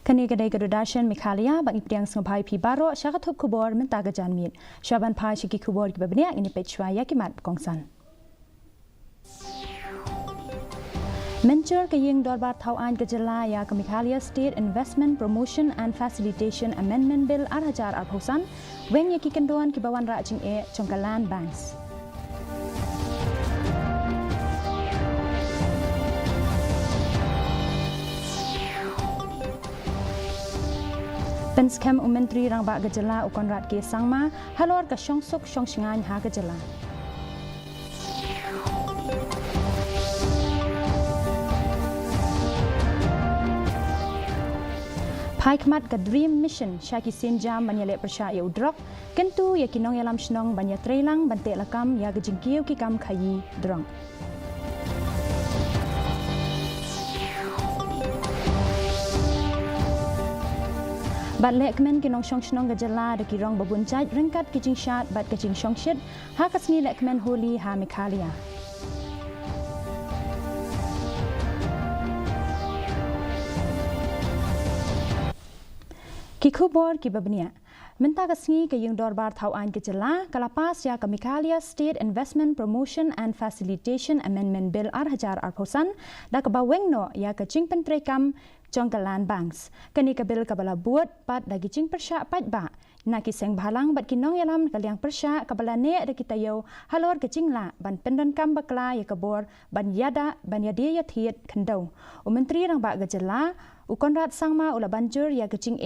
Kani kedai kedudashan Meghalaya bagi pediang sengbai pi baro syakatup kubor mentaga janmit. Syaban pai syiki kubor ki babniak ini pechwa yakimat kongsan. Mencur keying dorbar tauan gejala ya ke Meghalaya State Investment Promotion and Facilitation Amendment Bill Arhajar Arhosan weng yaki kenduan ki bawan rajing congkalan banks. Penskam Menteri rang bak gejala ukon rat ke sangma halor ka syongsuk syongsingan ha gejala. Paikmat ka Dream Mission syaki sinjam banyalek persya ya udrok kentu ya kinong yalam shnong banya trailang bantek lakam ya gejingkiu ki kam khayi drong. Bat lekmen kinong syong gejala de kirong babuncaj ringkat kijing syat bat kijing syongshit ha kasni lekmen Holi ha Meghalaya. Kikubor ki babnia Menta kasni ke yung dorbar tauan gejala kalapas ya ke Meghalaya State Investment Promotion and Facilitation Amendment Bill Arhajar Arhosan da ke bawengno ya ke jing pentrekam jongkalan banks. Kani kabil kabala buat pat dagi jing persya pat ba. Naki seng balang bat kinong yalam kaliang persya kabala ne ada kita yo halor ke jingla ban pendan kam bakla ya kabor ban yada ban yadia ya thiet kendau. Menteri rang ba gejala ukonrat sangma ula banjur ya ke jing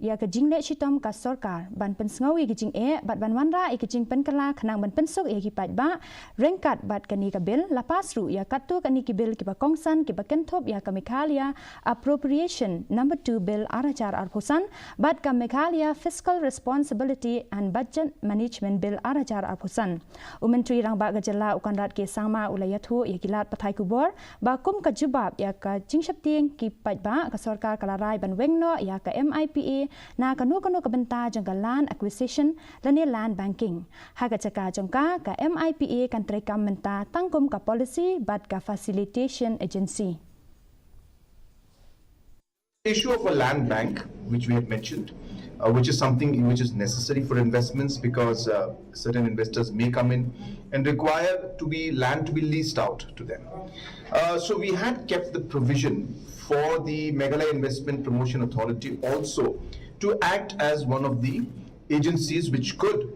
ya ke jing le shitom ka sarkar ban pensngawi ke jing bat ban wanra ke jing penkala khanang ban pensuk ki pat ba rengkat bat kani ka bil lapas ru ya katu kani ki bil ki ba kongsan ki ba kenthop ya ka Meghalaya Appropriation number 2 bill Arhajar Arhosan bat ka Meghalaya Fiscal Responsibility and Budget Management bill Arhajar Arhosan Menteri rang ba gejala ukan rat ke sangma ulayathu ya kilat pathai kubor ba kum ka jubab ya ka jing shapting ki pat ba ka sarkar kalarai ban wengno ya ka MIPA na kanu kebenta jangka land acquisition lani land banking. Haga caka jangka ka MIPA kan terekam menta tangkum ka policy bat ka facilitation agency. The issue of a land bank, which we have mentioned, which is something which is necessary for investments because certain investors may come in and require land to be leased out to them. So we had kept the provision for the Meghalaya Investment Promotion Authority also to act as one of the agencies which could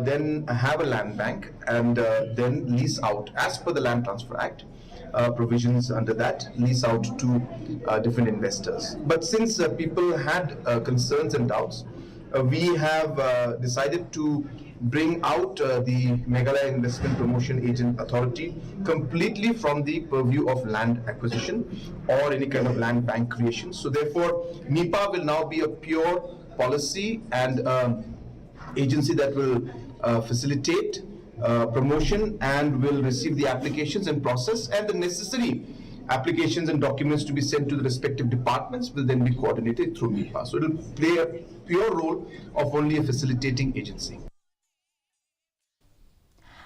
then have a land bank and then lease out as per the Land Transfer Act. Provisions under that lease out to different investors. But since people had concerns and doubts, we have decided to bring out the Meghalaya Investment Promotion Agent Authority completely from the purview of land acquisition or any kind of land bank creation. So therefore, MIPA will now be a pure policy and agency that will facilitate promotion and will receive the applications and process, and the necessary applications and documents to be sent to the respective departments will then be coordinated through MIPA. So it will play a pure role of only a facilitating agency.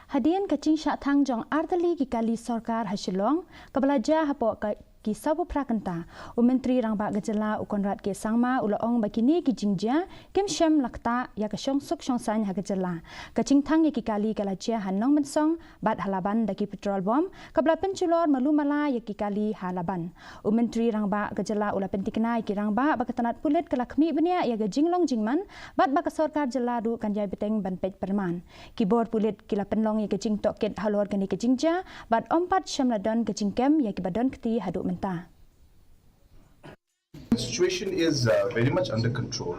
Hadian kacing syak thang jong artali ki kali sarkar hasilong kabalaja hapo ki sabu prakanta Menteri rang bak gejala ukonrat ke sangma ulaong bakini ki jingja kem shem lakta ya ka syongsuk syongsan ha gejala kacing thang ki kali kalaja hanong mensong bat halaban daki petrol bom kabla penculor malumala ya ki kali halaban Menteri rang bak gejala ula pentikna ki rang bak bakatanat pulit kalakmi benia ya ga jinglong jingman bat bak sarkar jela du kanjai beteng ban pej perman kibor pulit kila penlong ya kacing toket halor kani ke jingja bat ompat shamladon kacing kem ya ki badon kti hadu menta. The situation is very much under control.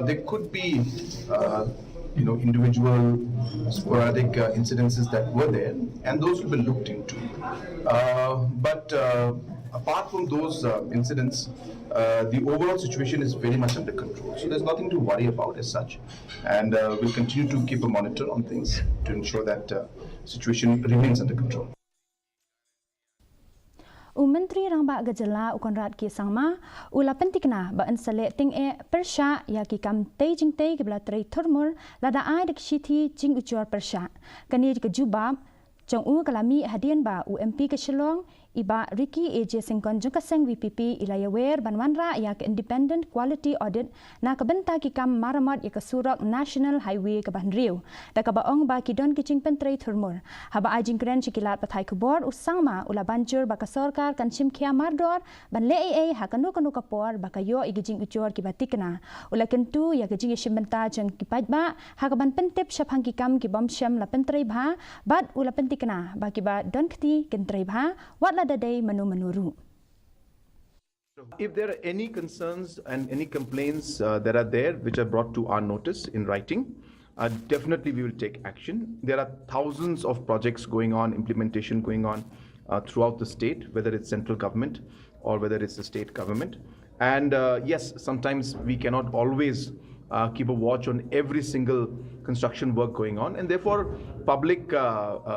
There could be, individual sporadic incidences that were there, and those will be looked into. But apart from those incidents, the overall situation is very much under control. So there's nothing to worry about as such, and we'll continue to keep a monitor on things to ensure that situation remains under control. Menteri rang bak gejala ukonrat ki sangma ula pentikna ba ansale ting persya ya ki kam te jing te ki bla trei thurmur lada ai dak shithi jing ucor persya kani ke jubab jong kalami hadian ba UMP ke Shillong iba Ricky AJ Singkon jengka seng VPP ilayawer banwanra ya ke independent quality audit na kabenta ki kam maramat ya ke surak national highway ke Bandriu da ka baong ba ki don kicing pentrai thurmur haba ajing kren cikilat pathai kubor usangma ula banjur ba ka sarkar kan chimkhia mardor ban le ai ha kanu kanu kapor ba ka yo igijing ucor ki batikna ula kentu ya ke jing shimbenta jeng ki pajba ha ka ban pentep shaphang ki kam ki bom sham la pentrai bha bat ula pentikna ba ki ba don khti kentrai bha wat la dadai manu manuru. If there are any concerns and any complaints that are there which are brought to our notice in writing, definitely we will take action. There are thousands of projects going on, implementation going on throughout the state, whether it's central government or whether it's the state government. And yes, sometimes we cannot always keep a watch on every single construction work going on, and therefore public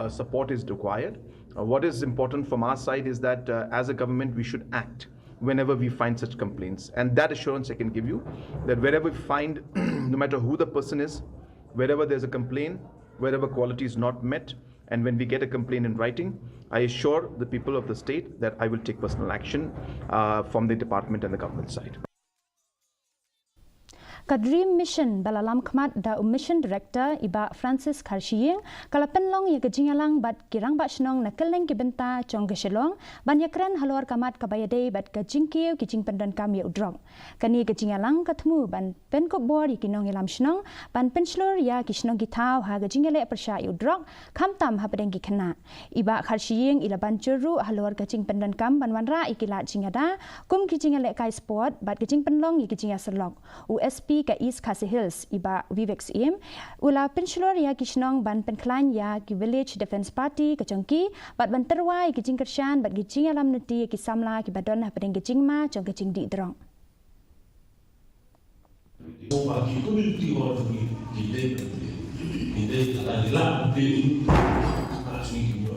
support is required. What is important from our side is that as a government we should act whenever we find such complaints, and that assurance I can give you that wherever we find, no matter who the person is, wherever there's a complaint, wherever quality is not met, and when we get a complaint in writing, I assure the people of the state that I will take personal action from the department and the government side. Kadrim Mission balalam khmat da Mission Director iba Francis Kharsiyeng kalapen long ya gejingalang bat kirang bat snong na keleng ki benta chong geshelong ban yakren halor kamat kabayade bat gejingkiu kijing pendan kam ya udrong kani gejingalang kathmu ban pen ko bor ikinong ilam snong ban penslor ya kisnong gitau ha gejingale persya ya udrong khamtam ha pedeng ki khna iba Kharsiyeng ila ban churu halor gejing pendan kam ban wanra ikila jingada kum kijingale kai sport bat gejing penlong ikijinga serlok USP ke East KHASI Hills iba Vivex im ula penslor ya kisnong ban penklan ya ki Village Defence Party kecongki bat ban terwai kijing kersyan bat gijing alam neti ki samla ki badon ha pedeng gijing ma chong gijing di drong bagi community orang kita adalah di asli kita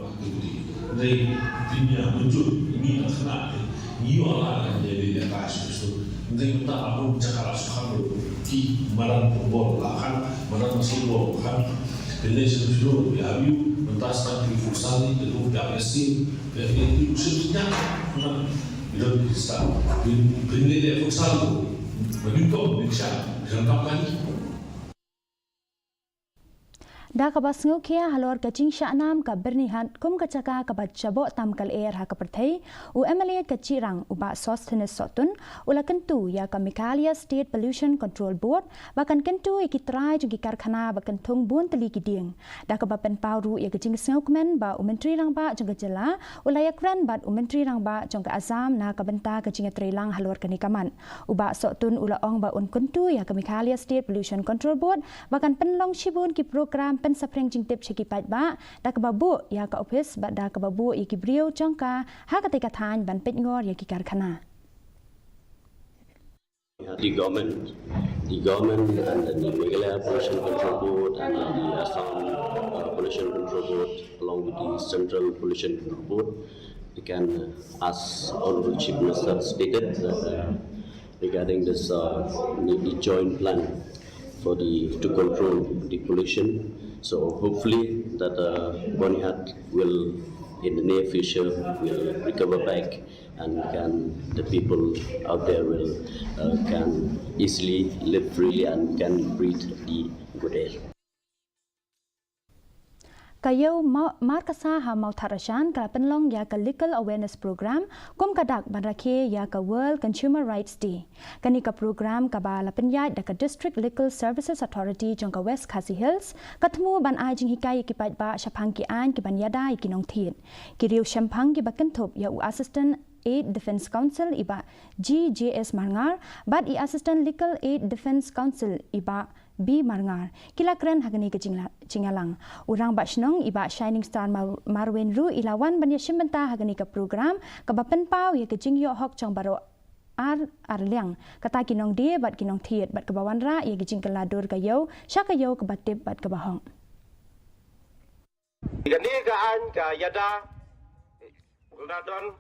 dari dunia muncul ini nak ni orang jadi atas itu dari kita apa cakap sekarang di malam bola kan malam masih bola kan bila sebelum dia habis mentas tak di futsal itu dia mesti itu sebenarnya bila kita bila dia futsal begitu bisa jangkapan da ka bas ngokia halor ka jing shanam ka bernihat kum ka chaka ka bachabo tamkal air ha ka perthai u MLA ka chirang uba Sosthenes Sotun ula kentu ya ka MEGHALAYA State Pollution Control Board bakan kentu ikitrai jugi karkhana bakan thung bun teli kiding da ka ba pen pauru ya ka jing snokmen ba menteri rang ba jong ka jela ula ya kran bat menteri rang ba jong ka azam na ka benta ka jing trilang halor ka nikaman uba Sotun ula ong ba un kentu ya ka MEGHALAYA State Pollution Control Board bakan penlong shibun ki program pen sapreng jing tip cheki pat ba da ka babu ya ka office ba da ka babu iki brio chongka ha ka te ka than ban pet ngor ya ki karkhana the government and the MEGHALAYA Pollution Control Board and the Assam Pollution Control Board along with the Central Pollution Control Board, we can as Honorable Chief Minister stated that regarding this the joint plan for to control the pollution. So hopefully that Bonihat will in the near future will recover back and the people out there will can easily live freely and can breathe the good air. Kayo markasa ha mau tharashan ka penlong ya ka legal awareness program kum kadak banrakhe ya ka World Consumer Rights Day kani ka program ka bala penyai da ka District Legal Services Authority jong ka West KHASI Hills kathmu ban ai jing hikai ki pat ba shaphang ki an ki ban yada ki nong thit ki riu shampang ki bakan thop ya u assistant Aid Defence Council iba GJS Marngar but I Assistant Legal Aid Defence Council iba B Marngar kila kren hagani ke cingalang urang ba snong iba Shining Star Marwen ru ilawan ban yashimenta hagani ka program ka bapen pau ya ke jingyo hok chong baro arliang kata kinong die bat kinong thiet bat ka bawan ra ya ke jingkala dor ka yo shaka yo ka batip bat ka bahong gani ka an ka yada uladon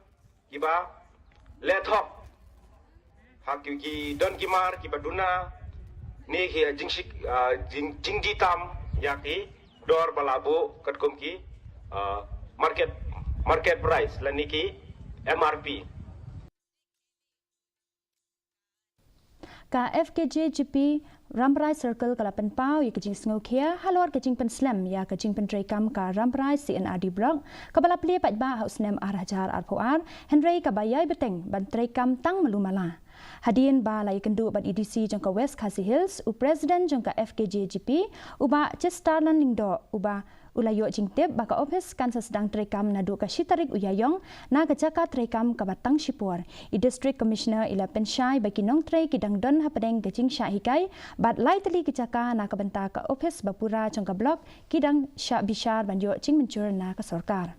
kiba lethok hakiki don kimar kiba duna ni hi jing ditam yaki dor balabu katkum ki market price la niki MRP. Ka FKJGP Ramrai Circle kala penpau ya kejing sengokia halor kejing pen slam ya kejing pen trekam ka Ramrai CNRD block kabala pli pat ba haus nem arhajar arpoar Henry kabayai beteng ban trekam tang melumala hadin ba lai kendu ban EDC jangka West KHASI Hills u president jangka FKJGP uba Chestarlan Lingdo uba ulayo jingtep baka office kan sedang trekam nadu ka shitarik uyayong na kejaka trekam ka batang shipor i district commissioner ila pensyai bagi nong tre kidang don hapadeng kejing sya hikai bat lai teli kejaka na ka benta ka office bapura jangka blok kidang sya bishar banjo jing mencur na ka sarkar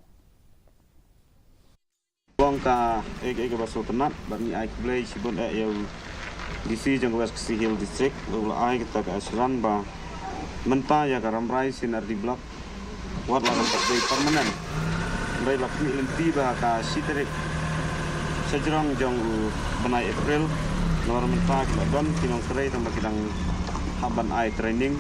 Bongka ege baso tenat bani ai blai sibon eu DC jangka West KHASI Hill district ula ai kita ka asran ba menta ya ka Ramrai CNRD block wat la tempat dari permanen dari lakni lenti bah ka siterik sejrong jong benai April luar menta kita don tinong serai tambah kidang haban ai training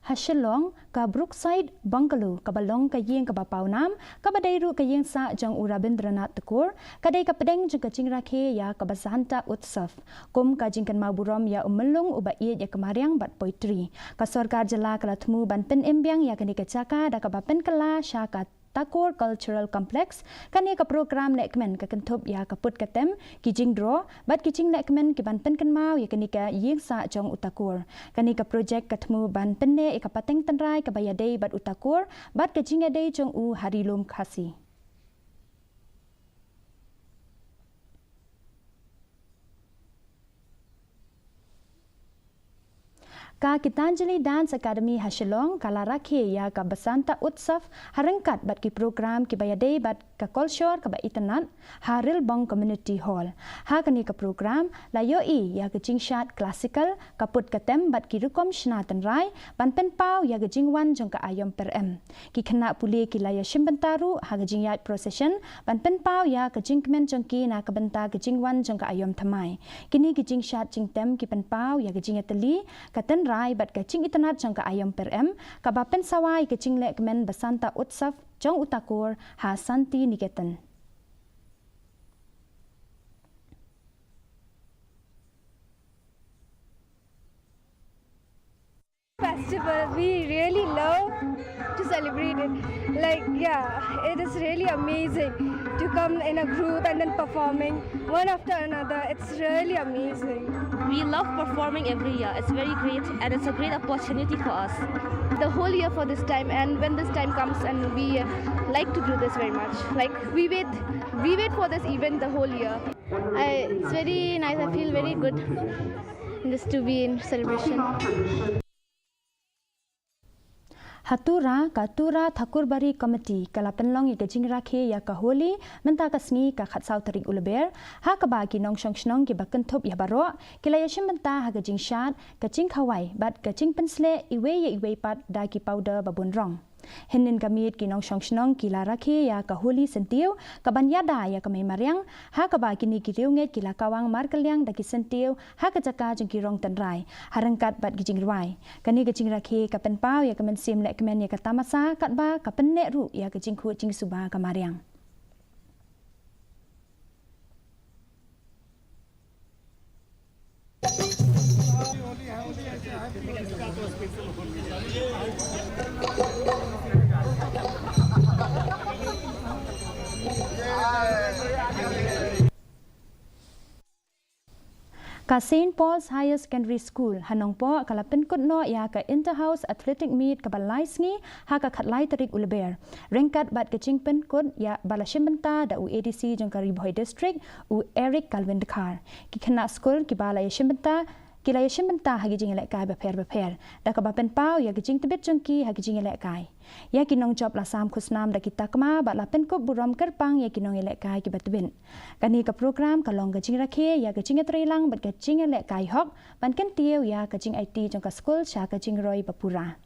Hasilong ka Brookside Bungalow ka balong ka yeng ka bapawnam ka badairu ka yeng sa jang Rabindranath Tagore kadai ka pedeng jang ka jingrakhe ya ka basanta utsav kum ka jingkan maburom ya umelung uba iet ya kemariang bat poetry ka sarkar jela kala thmu ban pen embyang ya kani ka chaka da ka bapen kala sha ka Tagore Cultural Complex kani ka program lekmen ka kentup ya ka put katem ki jing draw bat ki jing lekmen ki ban pen kan mau ya kani ka yeng sa jong Utakur kani ka project ka thmu ban penne ka pateng tanrai ka bayadei bat Utakur bat ka jing adei jong u harilum KHASI Ka Gitanjali Dance Academy Hasilong kala rakhe ya ka basanta utsav harangkat bat ki program ki bayadei bat ka kolshor ka ba itanat Haril Bong Community Hall ha kani ka program la yo I ya ka jingshat classical ka put ka tem bat ki rukom shnatan rai ban pen pau ya ka jingwan jong ka ayom per em ki khana puli ki la ya shimbantaru ha ka jingyat procession ban pen pau ya ka jingmen jong ki na ka banta ka jingwan jong ka ayom thamai kini ki jingshat jingtem ki pen pau ya ka jingatali ka ten rai bat ka jing itanat jong ka ayom per em ka ba pen sawai ka jing lekmen basanta utsav jong Utakur ha Santi Niketan Festival we really love to celebrate it. Like, yeah, it is really amazing to come in a group and then performing one after another. It's really amazing. We love performing every year. It's very great and it's a great opportunity for us. The whole year for this time, and when this time comes, and we like to do this very much. Like, we wait for this event the whole year. It's very nice. I feel very good just to be in celebration. Hatura ka Tura Thakurbari Committee kala penlong ya kejing rakhe ya ka Holi menta ka sngi ka khatsau tarik uleber ha ka ba ki nong shong shnong ki bakan thop ya baro kila ya shim menta ha ka jing shat ka jing khawai bat ka jing pensle iwe pat da ki powder babun rong Henin kamit kinong shong shnong kila rakhe ya ka Holi sentiu ka banyada ya ka mai mariang ha ka ba kini ki riunget kila kawang markaliang da ki sentiu ha ka jaka jeng ki rong tanrai harangkat bat ki jing ruai kani ka jing rakhe ka pen pau ya ka men sim lek kemen ya ka tamasa kat ba ka pen nek ru ya ka jing khu jing suba ka mariang Ka St. Paul's Higher Secondary School hanong po kalapen kutno ya ka Interhouse Athletic Meet ka balai sngi ha ka khatlai tarik ulber rengkat bat ka chingpen kut ya balashim benta da u ADC jong ka Riboy District u Eric Calvin Dakar ki khana school ki balai shimbenta kila ya shimbenta hagi jing elek kai beper da ka bapen pau ya gijing tebet jongki hagi jing elek kai ya kinong job la sam khusnam da kita kma ba la pen ko burom kerpang ya kinong elek kai ki batbin kani ka program ka long gajing rakhe ya gajing etrelang bat gajing elek kai hok ban ken tiu ya gajing IT jong ka school sha gajing roi bapura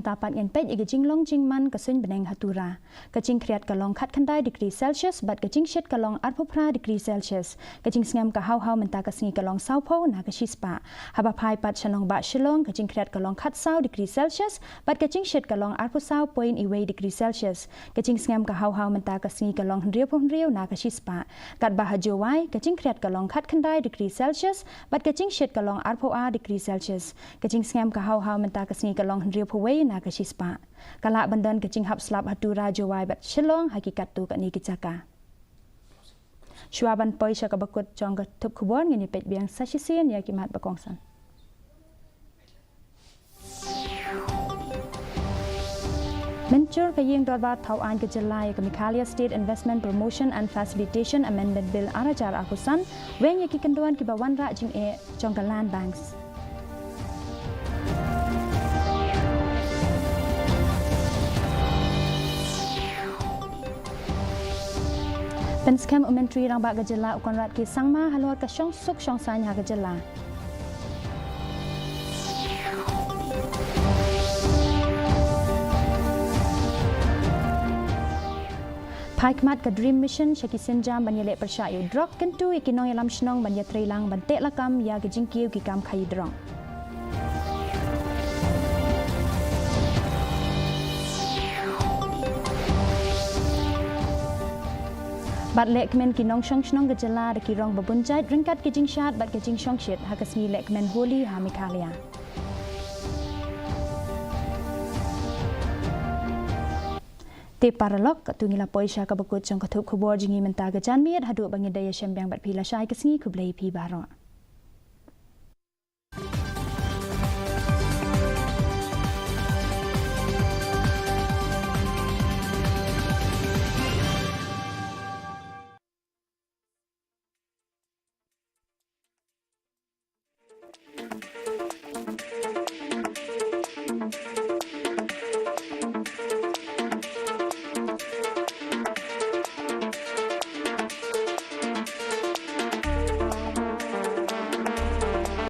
mentapat ngan pej ige jinglong jingman kasun beneng hatura. Kajing kriat kalong khat khandai degree Celsius bat kajing shet kalong 8 degree Celsius. Kajing ngam ka hau menta kasngi kalong saupo na kashispa. Haba pai pat shanong ba shilong kajing kriat kalong khat sau degree Celsius bat kajing shet kalong 8 degree Celsius. Kajing ngam ka hau menta kasngi kalong riu na kashispa. Kat bahajowai kajing kriat kalong khat khandai degree Celsius bat kajing shet kalong 8 degree Celsius. Kajing ngam ka hau menta kasngi kalong riu phawai na kashispa. Kalak bandan kajing hap slap hatura jowai bat shilong hakikat tu kat ni kicaka. Shuaban poi syaka bakut jong ka tup kubon ngini pej biang sasisian ya kimat bakongsan. Mencur kaying dorbar tauan kejelai ke MEGHALAYA State Investment Promotion and Facilitation Amendment Bill arajar akusan weng yaki kenduan ki bawan ra jing jong ka land banks. Penskam umentri rang bak gejala ukon rat ki sangma halor ka syong suk syong sanya gejala. Paikmat ke Dream Mission syaki senjam banyelek persyayu drok kentu ikinong yalam shnong banya trilang bantek lakam ya gejingkiu ki kam khai drong. Bat lek men kinong syong shnong gejala de kirong babunjait ringkat kejing syat bat kejing syong shit hakasmi lek men Holi ha MEGHALAYA. Te paralok katungila poisha ka bakut jong kathup khubor jingi menta ga janmiat hadu bangidaya shembyang bat phila shai kasngi khublei phi baro.